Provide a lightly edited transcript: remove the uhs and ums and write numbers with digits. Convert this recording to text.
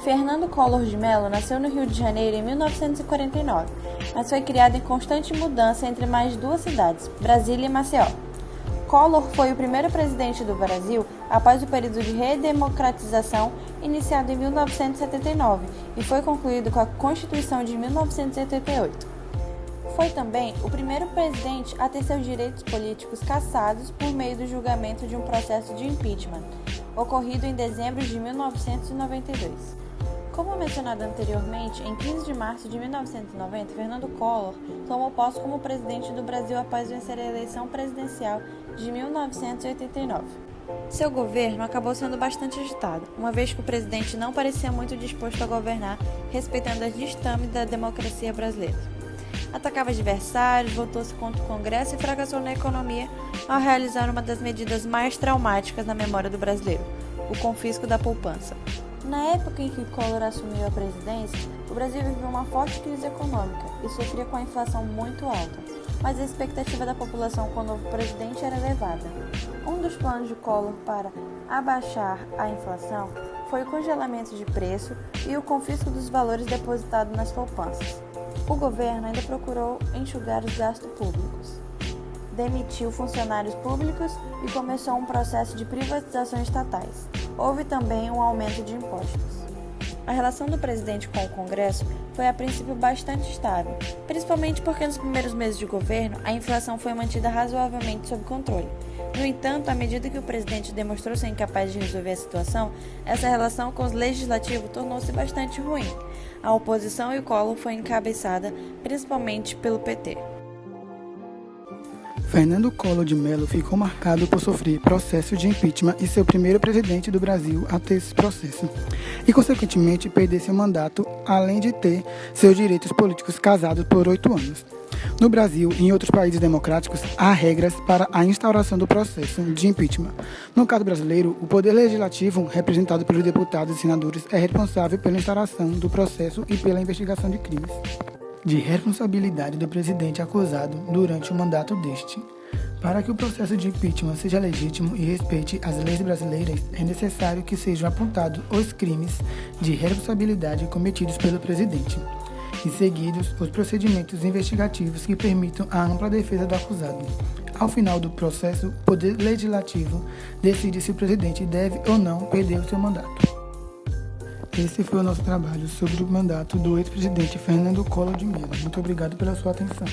Fernando Collor de Mello nasceu no Rio de Janeiro em 1949, mas foi criado em constante mudança entre mais duas cidades, Brasília e Maceió. Collor foi o primeiro presidente do Brasil após o período de redemocratização iniciado em 1979 e foi concluído com a Constituição de 1988. Foi também o primeiro presidente a ter seus direitos políticos cassados por meio do julgamento de um processo de impeachment, ocorrido em dezembro de 1992. Como mencionado anteriormente, em 15 de março de 1990, Fernando Collor tomou posse como presidente do Brasil após vencer a eleição presidencial de 1989. Seu governo acabou sendo bastante agitado, uma vez que o presidente não parecia muito disposto a governar, respeitando as ditames da democracia brasileira. Atacava adversários, voltou-se contra o Congresso e fracassou na economia ao realizar uma das medidas mais traumáticas na memória do brasileiro, o confisco da poupança. Na época em que Collor assumiu a presidência, o Brasil viveu uma forte crise econômica e sofria com a inflação muito alta, mas a expectativa da população com o novo presidente era elevada. Um dos planos de Collor para abaixar a inflação foi o congelamento de preço e o confisco dos valores depositados nas poupanças. O governo ainda procurou enxugar os gastos públicos, demitiu funcionários públicos e começou um processo de privatização estatais. Houve também um aumento de impostos. A relação do presidente com o Congresso foi a princípio bastante estável, principalmente porque nos primeiros meses de governo a inflação foi mantida razoavelmente sob controle. No entanto, à medida que o presidente demonstrou ser incapaz de resolver a situação, essa relação com o legislativo tornou-se bastante ruim. A oposição e o Collor foi encabeçada principalmente pelo PT. Fernando Collor de Mello ficou marcado por sofrer processo de impeachment e ser o primeiro presidente do Brasil a ter esse processo, e consequentemente perder seu mandato, além de ter seus direitos políticos casados por 8 anos. No Brasil e em outros países democráticos, há regras para a instauração do processo de impeachment. No caso brasileiro, o Poder Legislativo, representado pelos deputados e senadores, é responsável pela instauração do processo e pela investigação de crimes de responsabilidade do presidente acusado durante o mandato deste. Para que o processo de impeachment seja legítimo e respeite as leis brasileiras, é necessário que sejam apontados os crimes de responsabilidade cometidos pelo presidente e seguidos os procedimentos investigativos que permitam a ampla defesa do acusado. Ao final do processo, o Poder Legislativo decide se o presidente deve ou não perder o seu mandato. Esse foi o nosso trabalho sobre o mandato do ex-presidente Fernando Collor de Mello. Muito obrigado pela sua atenção.